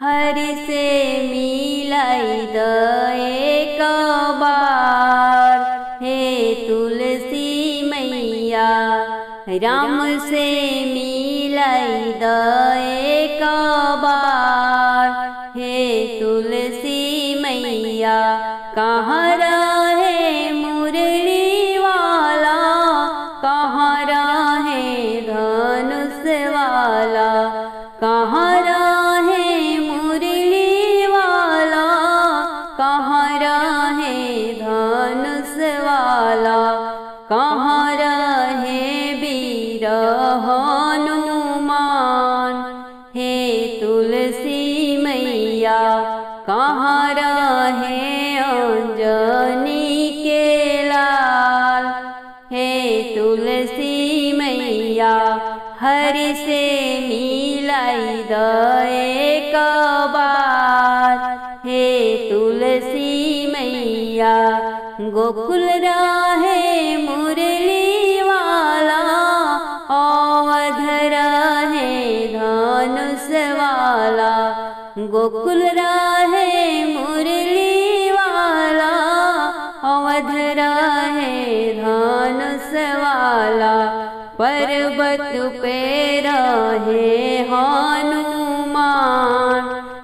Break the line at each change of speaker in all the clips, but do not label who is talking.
हरि से मिलाई द एक बार, हे तुलसी मैया। राम से मिलाई द एक बार, हे तुलसी मैया। कहाँ रहे मुरली वाला, कहाँ रहे धनुष वाला, कहाँ रहे मुरली वाला, कहाँ रहे धनुष वाला, कहाँ रहे वीर हनुमान, हे तुलसी मैया। कहाँ रहे अंजनी के लाल, हे तुलसी मैया। हरि से मिलाई द एक बार, हे तुलसी मैया। गोकुल रहे मुरली वाला, अवध रहे धनुष वाला, गोकुल रहे मुरली वाला, अवध रहे धनुष वाला। पर्वत पे रहे हनुमान,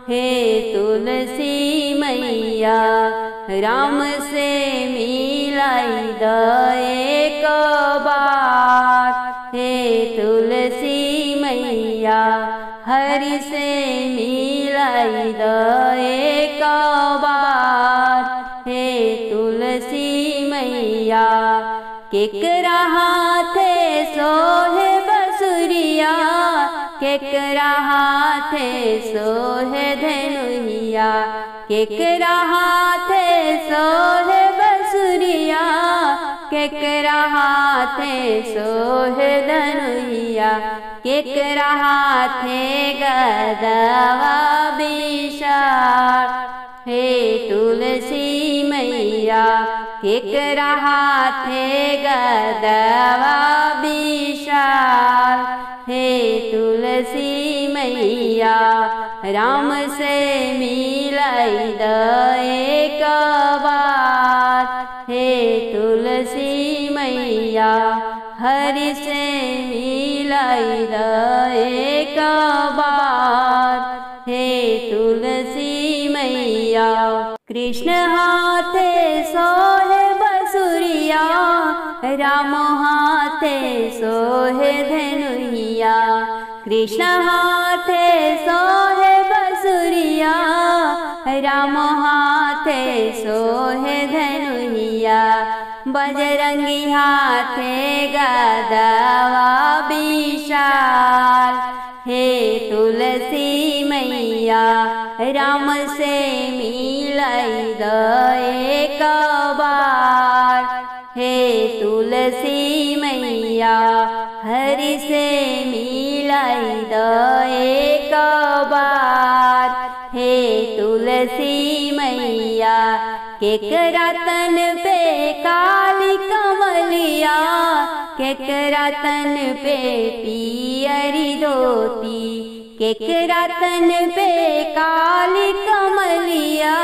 हे तुलसी मैया। राम से मिलाई द एक बार, हे तुलसी मैया। हरि से मिलाई द एक बार, हे तुलसी मैया। केकरा हाथे सोहे बसुरिया, केकरा हाथे सोहे धनुहिया, केकरा हाथे सोहे बसुरिया, केकरा हाथे सोहे धनुहिया, केकरा हाथे गदवा विशाल, हे तुलसी मैया। केकरा हाथे गदवा विशाल, हे तुलसी मैया। राम से मिलाई द एक बार, हे तुलसी मैया। हरि से मिलाई द एक बार, हे तुलसी मैया। कृष्ण हाथे सोहे बसुरिया, राम हाथे सोहे धनुहिया, कृष्ण हाथे सोहे बसुरिया, राम हाथे सोहे धनुहिया। बजरंगी हाथे गदवा विशाल, हे तुलसी मैया। राम से मिलाई द एक बार, हे तुलसी मैया। हरि से मिलाई द एक बार, हे तुलसी मैया। केकरा तन पे काली कमलिया, केकरा तन पे पियरी धोती, केकरा तन पे काली कमलिया,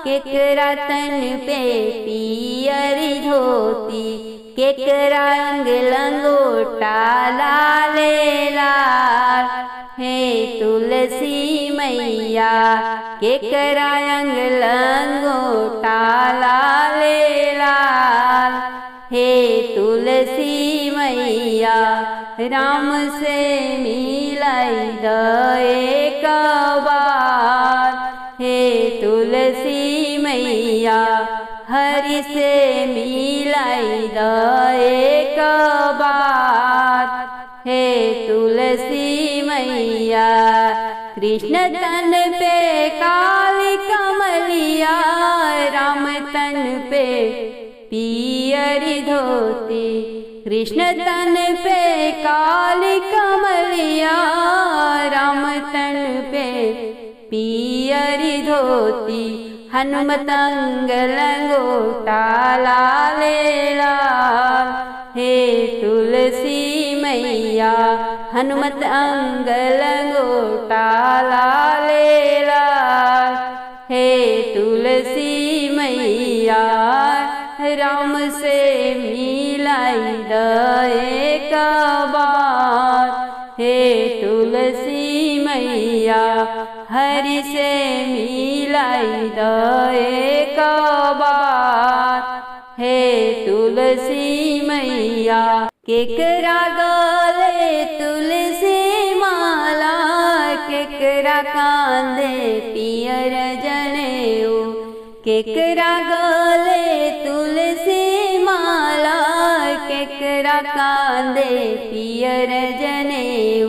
केकरा तन पे पियरी धोती, केकरा अंग लंगोटा लाले लाल, हे तुलसी मैया। केकरा अंग लंगोटा लाले लाल, हे तुलसी मैया। राम से मिलाई द एक बार, हे तुलसी मैया। हरि से मिलाई द एक बार, हे तुलसी मैया। कृष्ण तन पे काली कमलिया, राम तन पे पियरी धोती, कृष्ण तन पे काली कमलिया, राम तन पे पियरी धोती। हनुमत अंग लंगोटा लाले लाल, हे तुलसी मैया। हनुमत अंग लंगोटा लाले हरि से मिलाई द एक बार। हे तुलसी मैया केकरा गले तुलसी माला, केकरा कांधे पियर जनेऊ, केकरा गले तुलसी माला, केकरा कांधे पियर जनेऊ,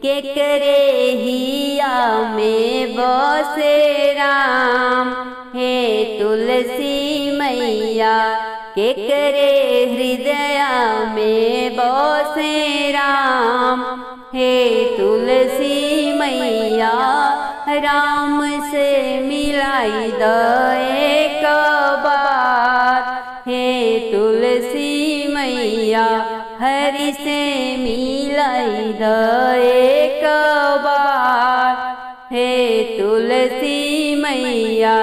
केकरे हिया में बसे राम। हे तुलसी मैया केकरे हृदय में बसे राम। हे तुलसी मैया राम से मिलाई द एक बार। हे तुलसी मैया हरि से मिलाई द एक बार। हे तुलसी मैया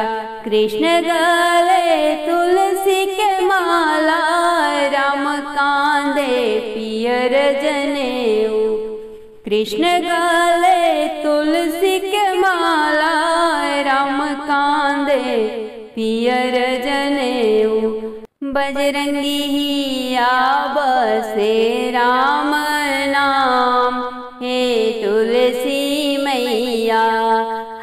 कृष्ण गले तुलसी के माला, राम कांधे पियर जनेऊ, कृष्ण गले तुलसी के माला, राम कांधे पियर जनेऊ। बजरंगी हिया बसे राम नाम। हे तुलसी मैया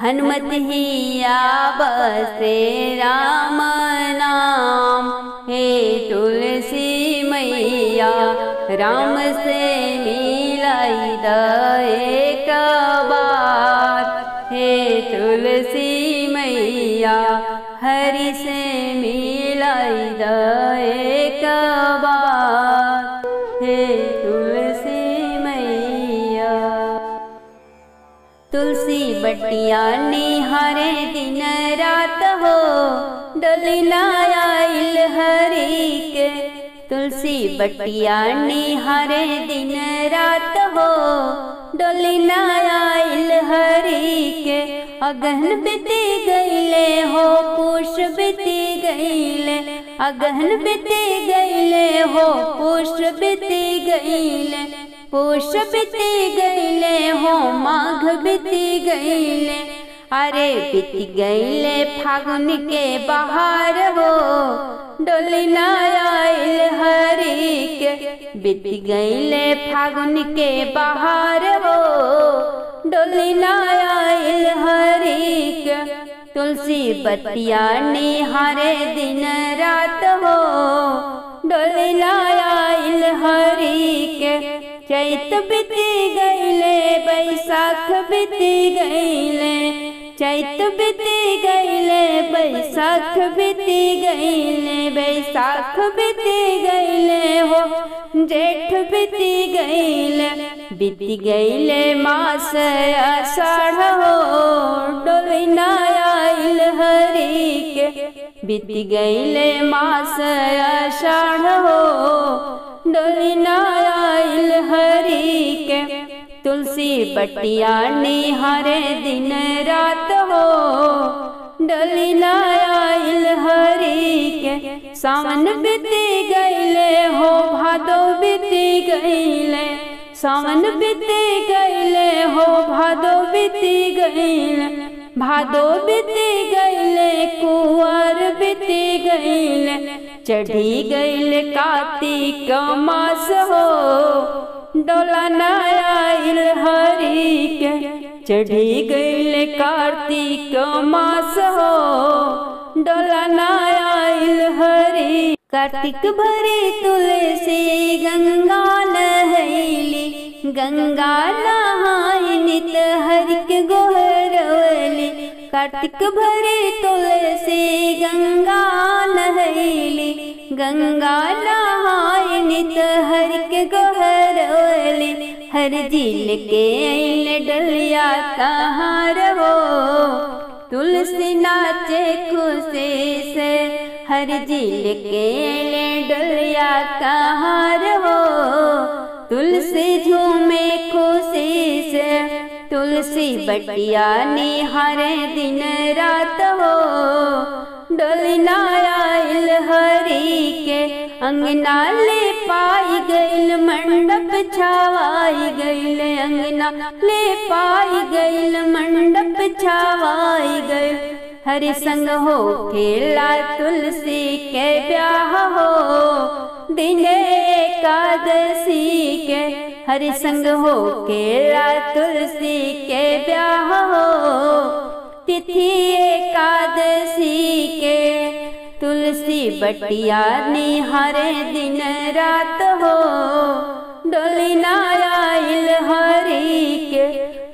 हनुमत हिया बसे राम नाम। हे तुलसी मैया राम से मिलाई द एक बार। हे तुलसी मैया हरि से मिलाई द एक बार। हे तुलसी मैया तुलसी बटिया निहारे दिन रात हो, डोली आइल हरि के। तुलसी बटिया निहारे दिन रात हो, डोली आइल हरि के। अगहन बीती गईले हो पुष बीती गईले, अगहन बीती गईले हो पुष बीती गईले, पुष बीती गईले हो माघ बीती गईले। अरे बीती गईले फागुन के बहार हो, डोली आइल हरि के। बीती गईले फागुन के बहार हो, डोली आइल हरि के। तुलसी बतिया निहारे दिन रात हो, डोली आइल हरि के। चैत बीती गईले बैसाख बीती गईले, चैत बीती गईले बैसाख बीती गईले, बैसाख बीती गईले हो जेठ बीती गईले। बीती गईले मास आषाढ़ हो, डोली आइल हरि के। बीती गईले मास आषाढ़ हो, डोली आइल हरि के। तुलसी बटिया निहारे दिन रात हो, डोली आइल हरि के। सावन बीती गईले हो भादो बीती गईले, सावन बीती गईले हो भादो बीती गईले, भादो बीती गईले कुंवर बीती गईले। चढ़ी गईले कार्तिक मास हो, डोला आइल हरि के। चढ़ी गईले कार्तिक मास हो, डोला आइल हरि। कार्तिक भरी तुलसी गंगा नहैली, गंगा नहाई नित हरि के गोहरवली। कार्तिक भरी तुलसी गंगा नहैली, गंगा नहाई नित हरि के गोहरवली। हर झील के अइले डलिया कहाँ रहो, तुलसी नाचे खुशी से। हर झील के अइले डलिया कहाँ रहो, तुलसी झूमे खुशी से। तुलसी बटिया निहारे दिन रात हो, डोली आइल हरि के। अंगना ले पाई गईल मंडप छावाई गईल, अंगना ले पाई गईल मंडप छावाई गईल। हरि संग हो खेला तुलसी के ब्याह हो, दिन एकादशी के हरि संग हो खेला तुलसी के ब्याह हो, तिथि एकादशी के। तुलसी बटिया निहारे दिन रात हो, डोली ना आइल हरि के।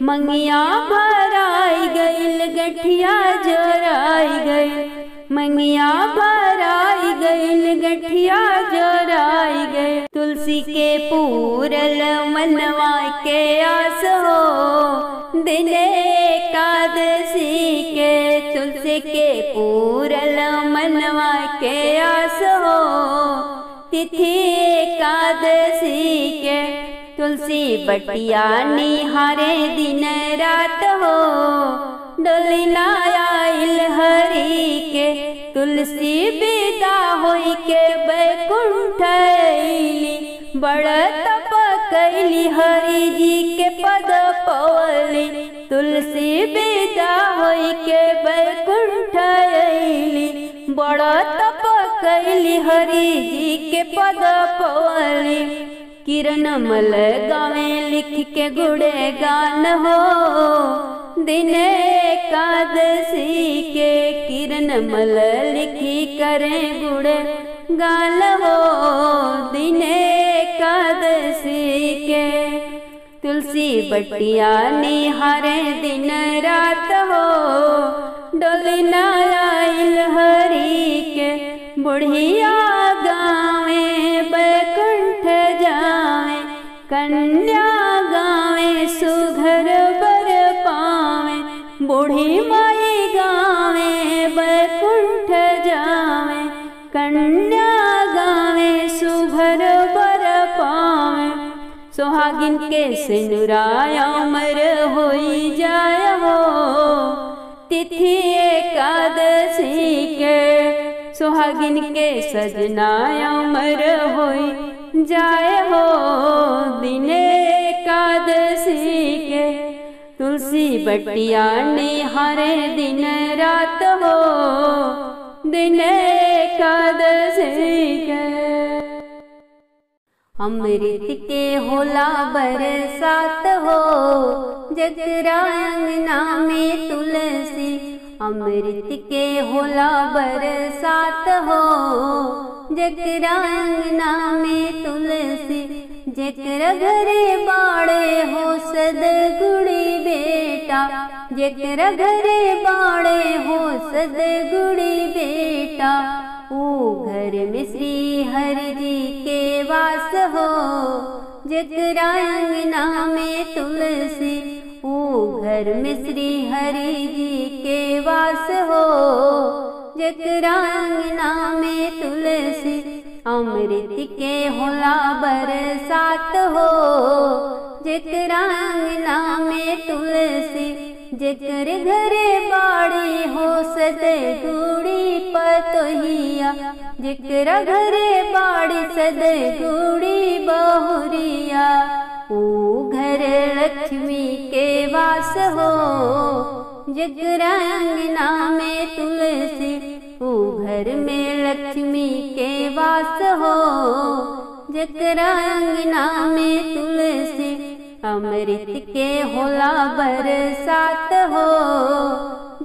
मंगिया भराई गईल गठिया जोराई गईल, मंगिया भराई गईल गठिया जोराई गईल। तुलसी के पूरल मनवा के आस हो, दिन एकादशी के। तुलसी के पूरल मनवा के आस हो, तिथि एकादशी के। तुलसी बटिया निहारे दिन रात हो, डोली ना आइल हरि के। तुलसी विदा होई के बैकुंठ अइली, बड़ तप कैली हरि जी के पद पवली। तुलसी विदा होई के बैकुंठ अइली, बड़ तप कैली हरि जी के पद पवली। किरण मल गावे लिख के गुड़े गान हो, दिन एकादशी के। किरण मल लिखी करे गुड़े गान हो, दिन एकादशी के। तुलसी बटिया निहारे दिन रात हो, डोली ना आइल हरि के। बुढ़िया गावे बैकुंठ जावे, कन्या गावे सुघर बर पावे। बूढ़ी माई गावे बैकुंठ जावे, कन्या गावे सुघर बर पावे। सुहागिन के सिनुराय अमर होई जाय हो, तिथि एकादशी के। सुहागिन के सजना अमर होई जाय हो, दिन एकादशी के। तुलसी बटिया निहारे दिन रात हो, दिन एकादशी के। अमृत के होला बरसात हो, जकरा अंगना में तुलसी। अमृत के होला बरसात हो, जकरा अंगना में तुलसी। जकरा घरे बाड़े हो सदगुणी बेटा, जकरा घरे बाड़े हो सदगुणी बेटा। ओ घर में श्री हरि जी के वास हो, जकरा अंगना में तुलसी। ओ घर में श्री हरि जी के वास हो, जकरा अंगना में तुलसी। अमृत के होला बरसात हो, जकरा अंगना में तुलसी। जकर घरे बाड़ी हो सदगुणी पतोहिया, जकरा घरे बाड़ी सदगुणी बहुरिया। ओ घर लक्ष्मी के वास हो, जकरा अंगना में तुलसी। ओ घर में लक्ष्मी के वास हो, जकरा अंगना में तुलसी। अमृत के होला बरसात हो,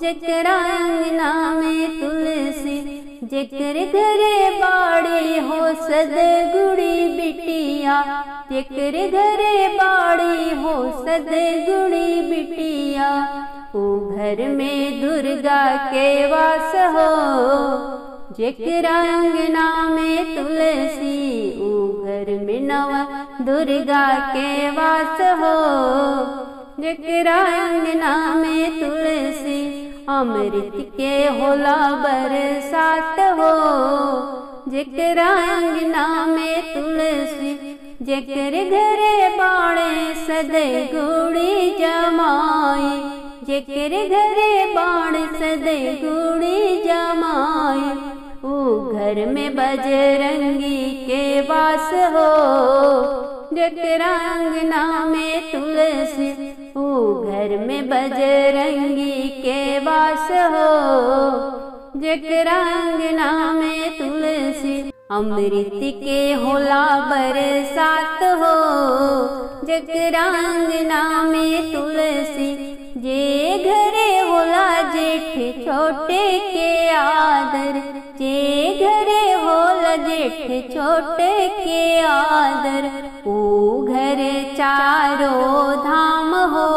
जकरा अंगना में तुलसी। जकर घरे बाड़ी हो सदगुणी बिटिया, जकर घरे बाड़ी हो सदगुणी बिटिया। ओ घर में दुर्गा के वास हो, जकरा अंगना में तुलसी। ओ घर में नव दुर्गा के वास हो, जकरा अंगना में तुलसी। अमृत के होला बरसात हो, जकरा अंगना में तुलसी। जकर घरे बाणे सदगुणी जमाई, जकर घरे बाण सदगुणी जमाई। ओ घर घर में बजरंगी के वास हो, जकरा अंगना में तुलसी, ऊ घर में बजरंगी के वास हो, जकरा अंगना में तुलसी। अमृत के होला बरसात हो, जकरा अंगना में तुलसी। जे घरे होला जेठ छोटे के आदर, जे घरे होला जेठ छोटे के आदर, ऊ घर चारों धाम हो,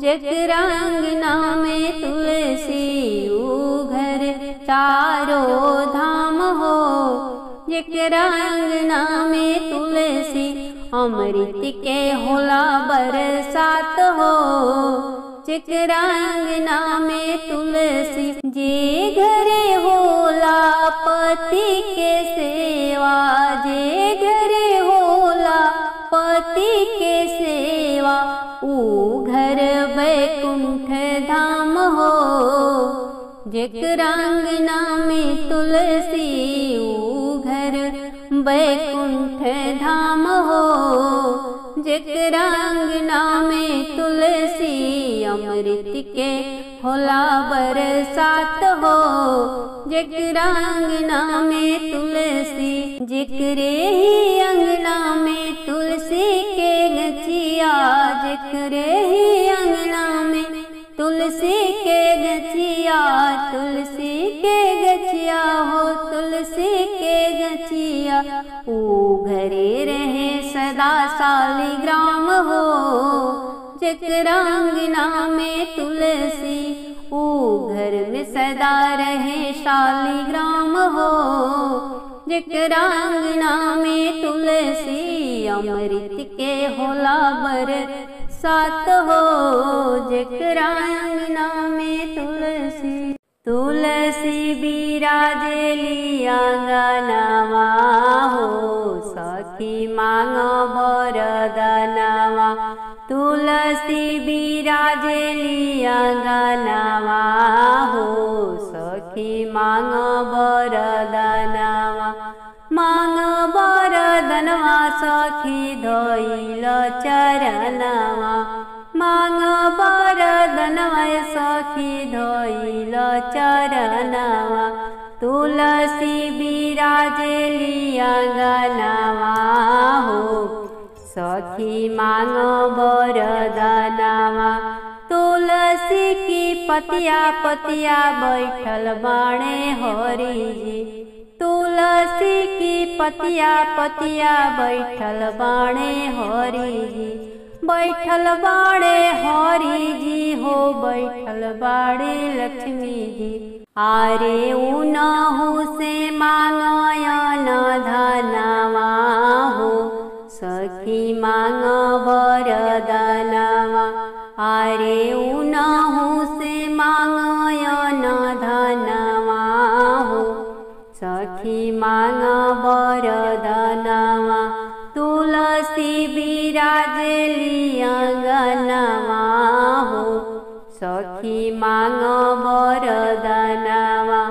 जकरा अंगना में तुलसी। ऊ घर चारों धाम हो, जकरा अंगना में तुलसी। अमृत के होला बरसात हो, जकरा अंगना में तुलसी। जे घरे होला पति के सेवा, जे घरे होला पति के सेवा, ऊ घर वैकुंठ धाम हो, जकरा अंगना में तुलसी। ऊ घर वैकुंठ धाम हो, जकरा अंगना में तुलसी। अमृत के होला बरसात हो, जकरा अंगना में तुलसी। जिकरे ही अंगना में तुलसी के गछिया, जिकरे ही अंगना में तुलसी के गछिया, तुलसी के गछिया हो, तुलसी के गछिया। ऊ घरे रहे सदा शालिग्राम हो, जकरा अंगना में तुलसी। ऊ घर में सदा रहे शालिग्राम हो, जकरा अंगना में तुलसी। अमृत के होला बरसात हो, जकरा अंगना में तुलसी। तुलसी बिराजेली आंगनवा हो, सखी मांगो वरदानवा। तुलसी बिराजेली आंगनवा हो, सखी मांगो वरदानवा। मांगो वरदानवा सखी धोइल चरणवा, मांगो वरदानवा सखी धोइल चरणवा। तुलसी बिराजेली आंगनवा हो, सखी मांगो वरदानवा। तुलसी की पतिया पतिया बैठल बाणे हरि जी, तुलसी की पतिया पतिया बैठल बाणे हरि जी। बैठल बाणे हरि जी हो, बैठल बाणे लक्ष्मी जी। आरे उनहु से मांगयन धनवा हो, सखी मांग वरदानवा। आरे उनहु से मांगयन धनवा हो, सखी मांग वरदानवा। तुलसी बिराजेली आंगनवा हो, सखी मांग वरदानवा।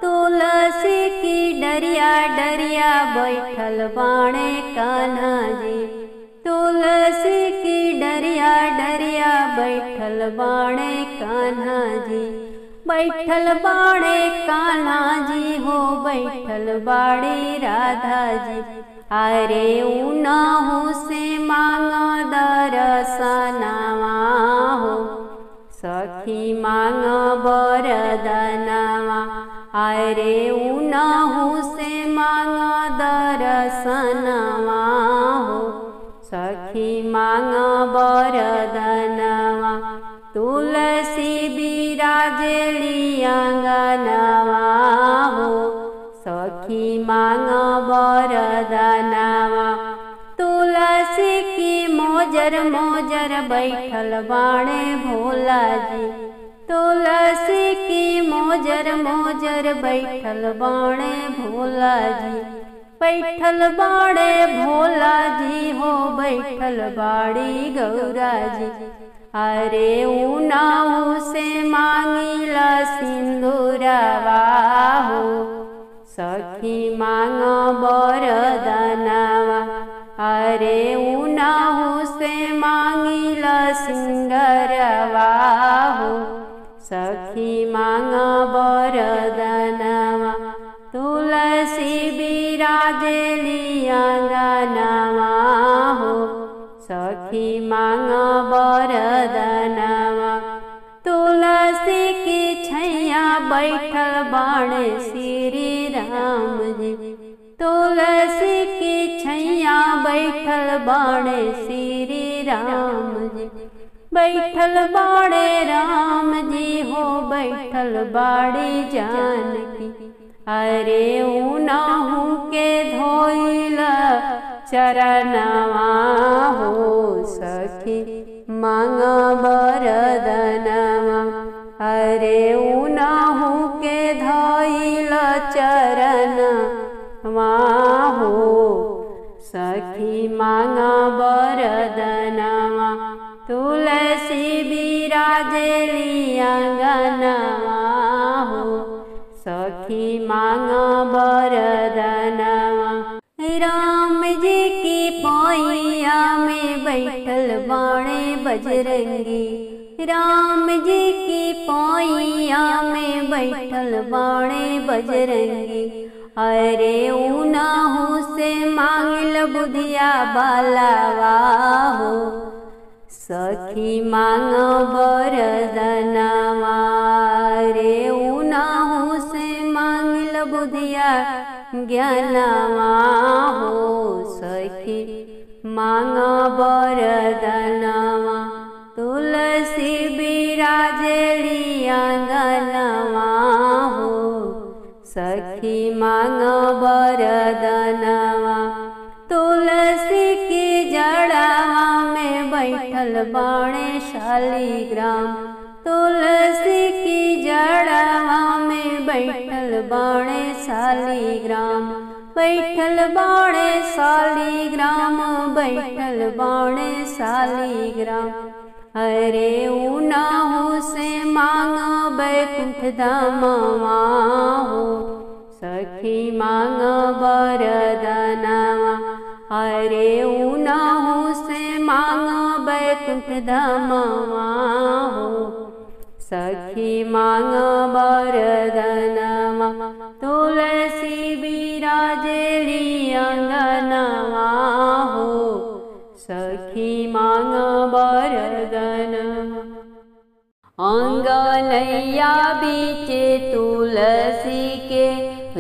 तुलसी की डरिया डरिया बैठल बाणे कान्हा जी, तुलसी की डरिया डरिया बैठल बाणे कान्हा जी। बैठल बाणे कान्हा जी हो, बैठल बाड़ी राधा जी। अरे उनहु से मांगो दर्शनवा हो, सखी मांगो वरदानवा। अरे उनहु से मांगो दर्शनवा हो, सखी मांगो वरदानवा। तुलसी बिराजेली आंगनवा हो, सखी मांगो वरदानवा। तुलसी की मोजर मोजर बैठल बाणे भोला जी, तुलसी की मोजर मोजर बैठल बाणे भोला जी। बैठल बाणे भोला जी हो, बैठल बाड़ी गौरा जी। अरे उनहु से मांगिला सिंदूरवा हो, सखी अरे उनहु से मांगिला सिंगरवा हो सखी मांग वरदनवा तुलसी बिराजेली आंगनवा हो सखी मांग वरदनवा तुलसी की छैया बैठल बाणे श्री राम जी तुलसी की छैया बैठल बाणे श्री राम जी बैठल बाड़े राम जी हो बैठल बाड़ी जानकी अरे उनहु के धोइला चरणवा हो सखी मांग वरदनवा अरे उनहु के धोइला चरणवा हो सखी मांग वरदनवा तुलसी बिराजेली आंगनवा हो सखी मांग वरदनवा राम जी की पैया में बैठल बाणे बजरंगी राम जी की पैया में बैठल बाणे बजरंगी अरे उनहु से मांगल बुधिया बालावा हो सखी मांग वरदनवा रे उनहु से मांगल बुधिया ज्ञानवा हो सखी मांग वरदनवा तुलसी बिराजेली आंगनवा हो सखी मांग वरदनवा तुलसी की जड़वा में बैठल बाणे शालिग्राम तुलसी की जड़वा में बैठल बाणे शालिग्राम बैठल बाणे शालिग्राम बैठल बाणे शालिग्राम अरे उनहु से मांग बैकुंठ धामवा हो सखी मांग वरदनवा अरे उनहु से मांग बैकुंठ धामवा हो सखी मांग वरदनवा तुलसी बिराजेली आंगनवा हो सखी मांग वरदनवा आंगनैया बीचे तुलसी के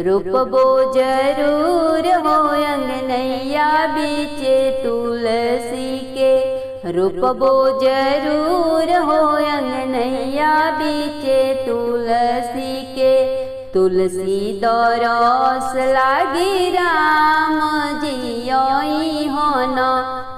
रूपबो जरूर हो अंगनैया बीचे तुलसी के रूपबो जरूर हो अंगनैया बीचे तुलसी के तुलसी दरस लागी राम जी आई हो न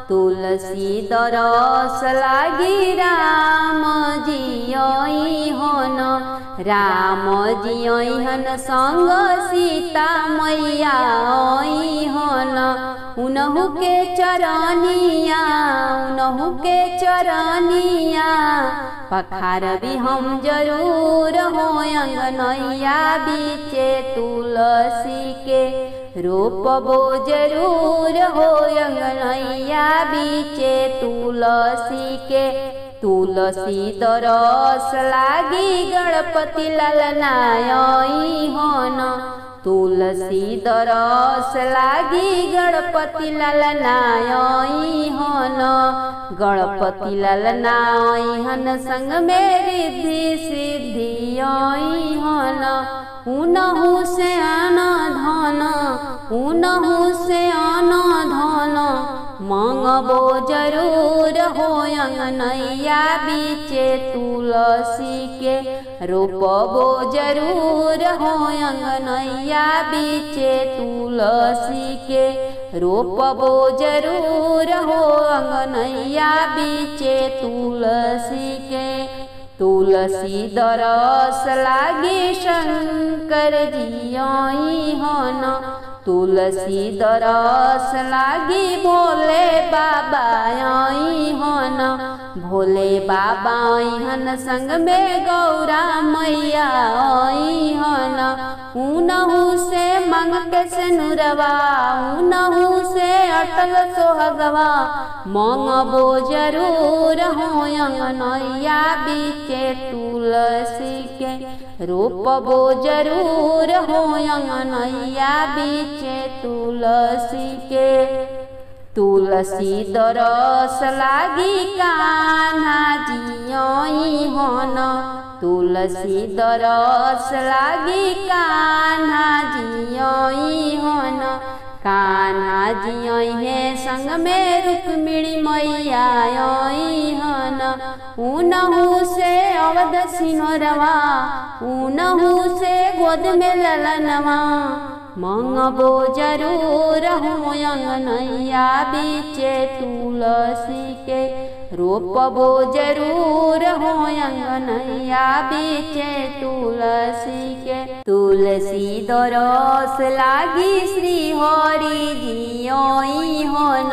तुलसी दरस लागी राम जी आई हो न राम जी हन संग सीता मैया आई हन उनहु के चरनिया उनहु के चरनिया पखार भी हम जरूर हो अंगनैया बीचे तुलसी के रोपबो जरूर हो अंगनैया बीचे तुलसी के तुलसी दरस लागी गणपति ललनाई होन तुलसी दरस लागी गणपति ललनाई होन गणपति ललनाई हन संग में रिद्धि सिद्धि आई होन उनहु से आना धन उनहु से आना धन मांगबो जरूर हो अंगनैया बीचे तुलसी के रोपबो जरूर हो अंगनैया बीचे तुलसी के रोपबो जरूर हो अंगनैया बीचे तुलसी के तुलसी दरस लागी शंकर जी आई हन तुलसी दरस लागी भोले बाबा आई हन भोले बाबा आई हन संग में गौरा मैया आई हन उनहु से मंग के सिनुरवा उनहु से अटल सोहगवा मंगबो जरूर हो अंगनैया बीचे तुलसी के रोपबो जरूर हो अंगनैया बीचे तुलसी के तुलसी दरस लागी कान्हा जियई हन तुलसी दरस लागी कान्हा जियई हन कान्हा जियई है संग में रुक्मिणी मैया आई हन उनहु से अवध सिंहरवा उनहु से गोद में ललनवा मंगबो जरूर हो अंगनैया बीचे तुलसी के रोपबो जरूर हो अंगनैया बीचे तुलसी के तुलसी दरस लागी श्री हरि जियई हन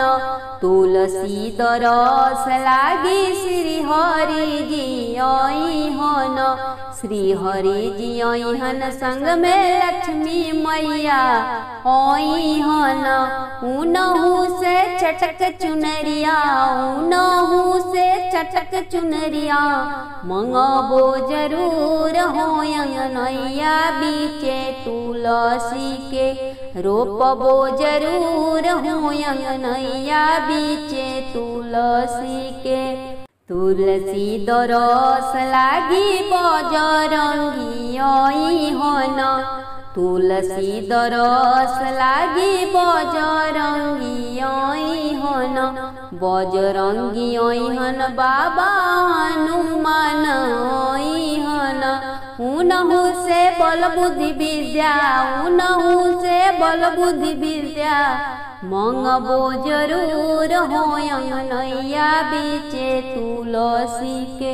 तुलसी दरस लागी श्री हरि जियई हन श्री हरि जियई हन संग में लक्ष्मी मैया आई हन उनहु से चटक चुनरिया उनहु से चटक चुनरिया मंगबो जरूर हो अंगनैया बीचे तुलसी के रोपबो जरूर हो अंगनैया बीचे तुलसी के तुलसी दरस लागी बजरंगी आई हन तुलसी दरस लागी बजरंगी आई हन बजरंगी आई हन बाबा हनुमान आई हन उनहु से बल बुद्धि विद्या उनहु से बल बुद्धि विद्या मंगबो जरूर हो अंगनैया बीचे तुलसी के